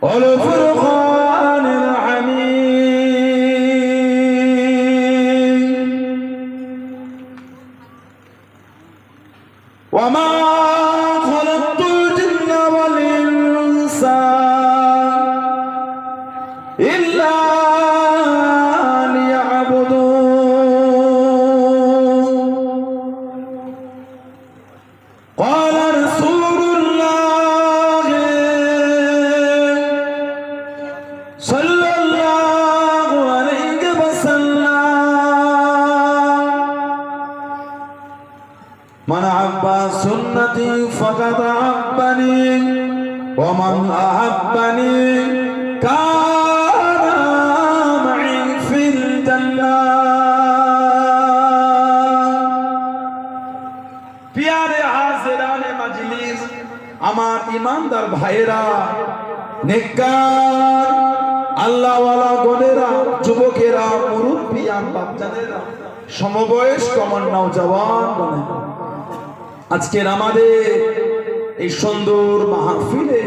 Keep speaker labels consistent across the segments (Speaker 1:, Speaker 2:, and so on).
Speaker 1: والفرقان الحميد وما خلقت الجن والإنس إلا ليعبدون قال رسول الله صلى الله عليه وسلم من أحب سنتي فقد أحبني ومن أحبني كان معي في الجنة प्यारे हाज़िराने मजलिस আমার ইমানদার ভাইরা নেককার আল্লাহ ওয়ালা গোনেরা যুবকেরা মুরব্বিয়ান বাচ্চাদেরা সমবয়স্ক আমার নওজওয়ান বনে আজকের আমাদের এই সুন্দর মাহফিলে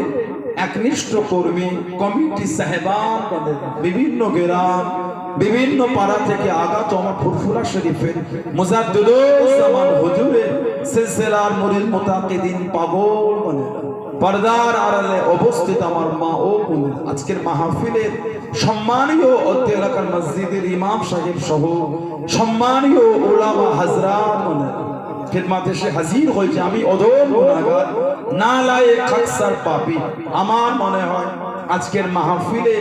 Speaker 1: একনিষ্ঠ কর্মী কমিটি সাহেবান বিভিন্ন গ্রাম বিভিন্ন পাড়া থেকে আগত আমার ফুরফুরা শরীফের মুজাদ্দিদুজ্জামান হুজুরের সিলসিলার মুরিদ মুতাকিদিন পাগল বনে পর্দার আড়ালে অবস্থিত আমার মা ও বোন আজকের মাহফিলের সম্মানীয় অত্র এলাকার মসজিদের ইমাম সাহেব সহ সম্মানীয় উলামা হযরত বনে খিদমতে এসে হাজির হয়েছে আমি অধম গুনাহগার নালায়েক খাকসার পাপী আমার মনে হয় আজকের মাহফিলে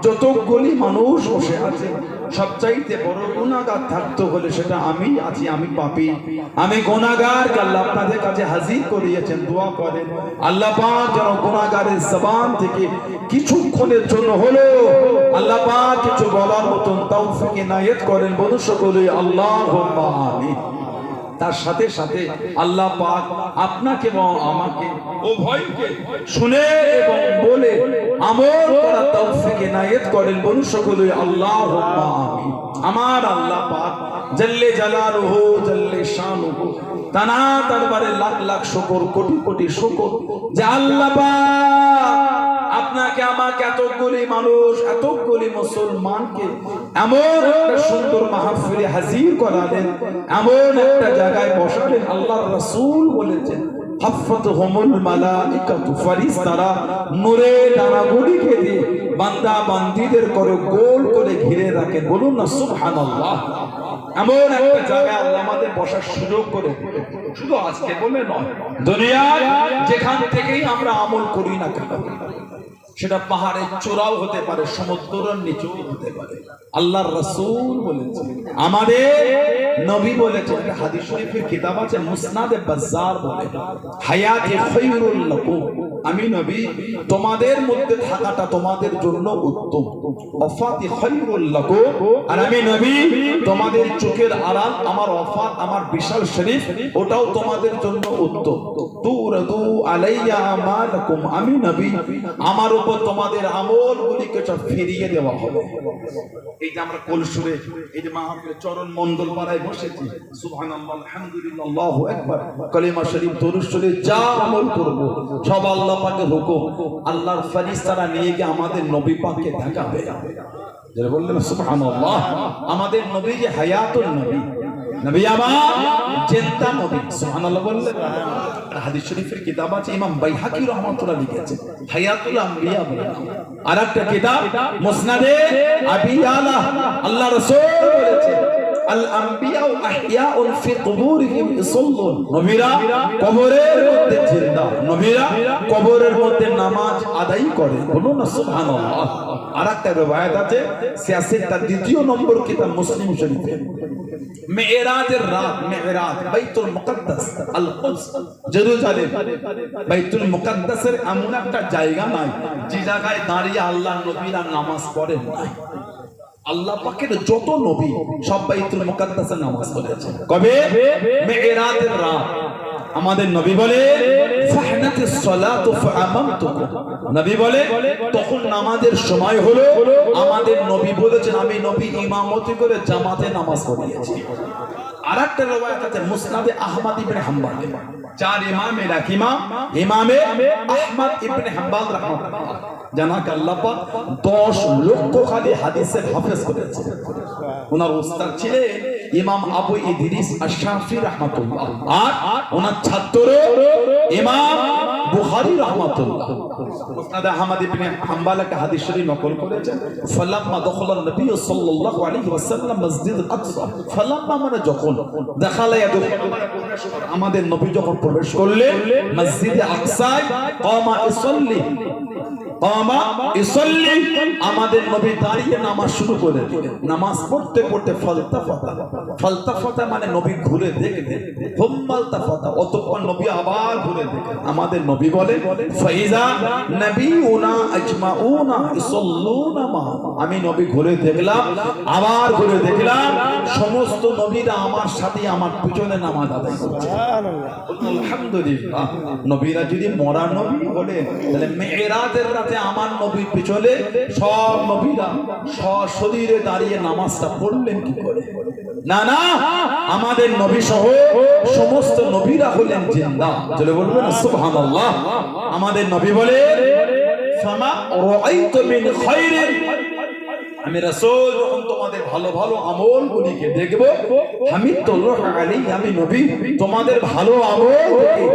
Speaker 1: যতগুলি মানুষ বসে আছে সবচাইতে বড় গুনাহগার থাকতে হলে সেটা আমি আছি আমি পাপী আমি গুনাহগার আল্লাহ আপনাদের কাছে হাজির করিয়েছেন দোয়া করেন আল্লাহ পাক যেন গুনাহগারের জবান থেকে কিছুক্ষণের জন্য হলো আল্লাহ পাক কিছু বলার মতন তৌফিক ইনায়েত করেন বলুন সকলে আল্লাহুম্মা আমিন তার সাথে সাথে আল্লাহ পাক আপনাকে এবং আমাকে উভয়কে শুনে এবং বলে আমল করার তৌফিক ইনায়েত করেন বলুন সকলে আল্লাহুম্মা আমিন আমার আল্লাহ পাক জাল্লে জালালুহু জাল্লে শানুহু তানা দরবারে লাখ লাখ শুকর কোটি কোটি শুকর যে আল্লাহ পাক আপনাকে আমাকে এতগুলি মানুষ এতগুলি মুসলমানকে এমন একটা সুন্দর মাহফিলে হাজির করালেন এমন একটা জায়গায় বসালেন আল্লাহর রাসূল বলেছেন হাফাতহুমুল মালাইকাতু ফেরেশতারা নূরে ডানাগুলিকে দিয়ে বান্দা বান্দীদের করে গোল করে ঘিরে রাখেন বলুন না সুবহানাল্লাহ এমন একটা জায়গায় আল্লাহ আমাদের বসার সুযোগ করে শুধু আজকে বলে নয় দুনিয়ার যেখান থেকেই আমরা আমল করি না কেন সেটা পাহাড়ের চূড়াও হতে পারে সমুদ্রের নিচেও হতে পারে আল্লাহর রাসূল বলেছেন আমাদের নবী বলেছেন হাদিস শরীফের কিতাব আছে মুসনাদে বাজ্জার বলে হায়াতি খায়রুল লাকুম আমি নবী তোমাদের মধ্যে থাকাটা তোমাদের জন্য উত্তম ওয়াফাতি খায়রুল লাকুম আর আমি নবী তোমাদের চোখের আড়াল আমার ওয়াফাত আমার বিশাল শরীফ ওটাও তোমাদের জন্য উত্তম তুরাদু আলাইয়া আমালাকুম আমি নবী আমার তোমাদের আমলগুলিকে সব ফিরিয়ে দেওয়া হবে এই যে আমরা কলসুরে এই যে মাহফিলে চরণ মণ্ডল পাড়ায় বসেছি সুবহানাল্লাহ আলহামদুলিল্লাহ আল্লাহু আকবার কালিমা শরীফ দরুদ শরীফ যা আমল করব সব আল্লাহ পাকের হুকুম আল্লাহর ফেরেশতারা নিয়ে গিয়ে আমাদের নবী পাককে দেখাবে যারা বললেন সুবহানাল্লাহ আমাদের নবী যে হায়াতুল নবী নবী আমার জিন্দা নবী সুবহানাল্লাহ বললেন হাদিস শরীফের কিতাব আছে ইমাম বাইহাকি রাহমাতুল্লাহ লিখেছেন হায়াতুল আম্বিয়া বলে আরেকটা কিতাব মুসনাদে আবি ইয়ালা আল্লাহ রাসূল বলেছেন আল আম্বিয়া আহইয়াউন ফি কুবুরিহিম ইসাল্লুন নবীরা কবরের মধ্যে জিন্দা নবীরা কবরের মধ্যে নামাজ আদায় করে বলুন না সুবহানাল্লাহ আরেকটা রওয়ায়াত আছে 86 তার দ্বিতীয় নম্বর কিতাব মুসলিম শরীফে মেরাজের রাত মেরাজ বাইতুল মুকদ্দাস আল কুদস জেরুজালেম বাইতুল মুকদ্দাসের এমন একটা জায়গা নাই যে জায়গায় দাঁড়িয়ে আল্লাহর নবীরা নামাজ পড়েন নাই আল্লাহ পাকের যত নবী সব বাইতুল মুকদ্দাসে নামাজ পড়েছেন কবে মেরাজের রাত আমাদের নবী বলে ফাহনাতিস সালাতু ফাআমামতুকুম নবী বলে তখন নামাজের সময় হলো আমাদের নবী বলেছেন আমি নবী ইমামতি করে জামাতে নামাজ পড়িয়েছি আরেকটা রওয়ায়াত আছে মুসনাদে আহমদ ইবনে হাম্বল, চার ইমামের এক ইমামে আহমদ ইবনে হাম্বল রাহমাতুল্লাহ, জানাক আল্লাহ পাক 10 লক্ষ খালি হাদিসের হাফেজ করেছে। ওনার উস্তাদ ছিলেন ইমাম আবু ইদ্রিস আশ-শাফি রাহমাতুল্লাহ, আর ওনার ছাত্র ইমাম বুখারী রাহমাতুল্লাহ। মুসনাদ আহমদ ইবনে হাম্বল একটা হাদিস শরীফ নকল করেছেন, ফালাম্মা দখলা নবী সাল্লাল্লাহু আলাইহি ওয়াসাল্লাম মসজিদ আকসা, ফালাম্মা মানে যখন দেখালা আমাদের নবী যখন প্রবেশ করলেন মসজিদে আকসায়, কামা ইসাল্লি আমাদের নবী দাঁড়িয়ে নামাজ শুরু করে দিলেন। নামাজ পড়তে পড়তে ফালতাফাতা মানে নবী ঘুরে দেখলেন, হুম্মালতাফাতা অতঃপর নবী আবার ঘুরে দেখলেন। আমাদের নবী বলে ফাইজা নবিউনা আজমাউনা ইসাল্লুনা মা, আমি নবী ঘুরে দেখলাম, আবার ঘুরে দেখলাম সমস্ত নবীরা আমার সাথে আমার পিছনে নামাজ আদায় করছে। আলহামদুলিল্লাহ। নবীরা যদি মরা নবী বলেন তাহলে মেরাজের রাতে আমার নবীর পিছনে সব নবীরা সশরীরে দাঁড়িয়ে নামাজটা পড়লেন কি করে? না না, আমাদের নবী সহ সমস্ত নবীরা হলেন জিন্দা। চলে বলবেন সুবহানাল্লাহ। আমাদের নবী বলে ফামা রাআইতু মিন খায়রিন, আমি রাসূল যখন তোমাদের ভালো ভালো আমলগুলিকে দেখব, হামিদুল্লাহ আলাইহি, আমি নবী তোমাদের ভালো আমল দেখে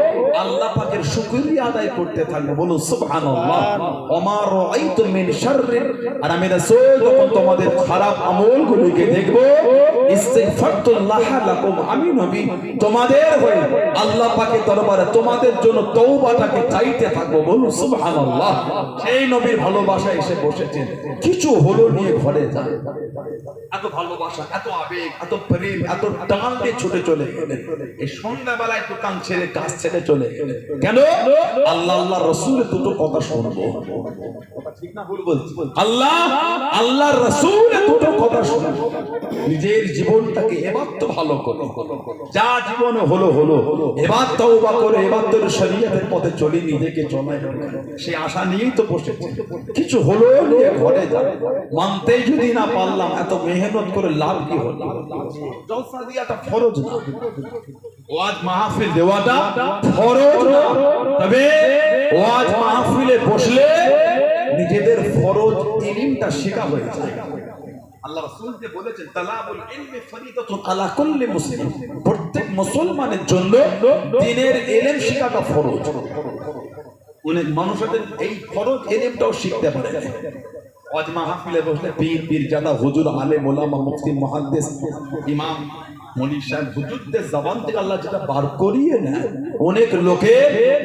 Speaker 1: আল্লাহ পাকের শুকরিয়া আদায় করতে থাকবো। বলুন সুবহানাল্লাহ। ওমা রাআইতু মিন শাররিন, আর আমি রাসূল যখন তোমাদের খারাপ আমলগুলিকে দেখব, ইস্তিগফারতুল্লাহ লাকুম, আমি নবী তোমাদের হয়ে আল্লাহ পাকের দরবারে তোমাদের জন্য তওবাটাকে চাইতে থাকবো। বলুন সুবহানাল্লাহ। সেই নবীর ভালোবাসা এসে বসেছেন, কিছু হলো নিয়ে ঘরে যায়, এত ভালোবাসা, এত আবেগ, এত প্রেম, এত টান দিয়ে ছুটে চলে গেলেন। এই সন্ধ্যাবেলায় দোকান ছেড়ে কাজ ছেড়ে চলে গেলেন কেন? আল্লাহ আল্লাহ রাসূলের দুটো কথা শুনবো। ঠিক না ভুল বলছি? আল্লাহ রাসূলের দুটো কথা শুনবো। নিজের জীবনটাকে এবার তো ভালো করো, যা জীবনে হলো এবার তওবা করে এবার তো শরীয়তের পথে চলে নিজেকে চলে, সেই আশা নিয়েই তো বসেছে। কিছু হলো নিয়ে ঘরে যাবে, মানতে যদি না পারলাম এত মেহনত করে লাভ কি হলো? জলসা দিয়াটা ফরজ না, ওয়াজ মাহফিল দেওয়াটা ফরজ না, তবে ওয়াজ মাহফিলে বসলে নিজেদের ফরজ ইলমটা শেখা হয়ে যায়। আল্লাহ রাসূল যে বলেছেন তালাবুল ইলমি ফরিদাতুন আলা কুল্লি মুসলিম, প্রত্যেক মুসলমানের জন্য দ্বীনের ইলম শেখাটা ফরজ। অনেক মানুষদের এই ফরজ ইলমটাও শিখতে পারে না। ওয়াজ মাহফিলে বসলে পীর জাদা হুজুর আলেম ওলামা মুফতি মুহাদ্দিস ইমাম মনির সাহেব হুজুরদের জবান থেকে আল্লাহ যেটা বার করিয়ে না, অনেক লোকে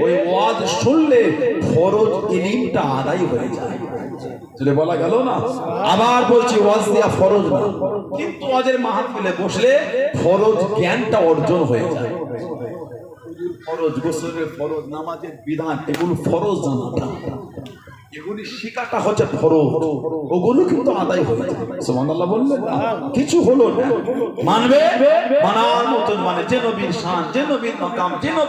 Speaker 1: ওই ওয়াজ শুনলে ফরজ ইলমটা আদায় হয়ে যায়। চলে বলা গেল না, আবার বলছি ওয়াজ দিয়া ফরজ না, কিন্তু ওয়াজের মাহফিলে বসলে ফরজ জ্ঞানটা অর্জন হয়ে যায়। ফরজ, গোসলের ফরজ, নামাজের বিধান, এগুলো ফরজ জানাটা, এগুলি শিকাটা হচ্ছে ফরজ, ওগুলো কিন্তু আদায় হয়ে যায়। সুবহানাল্লাহ বললেন না, কিছু হলো না, মানবে মানার মতন, মানে যে নবীর শান, যে নবীর মাকাম, যে নবী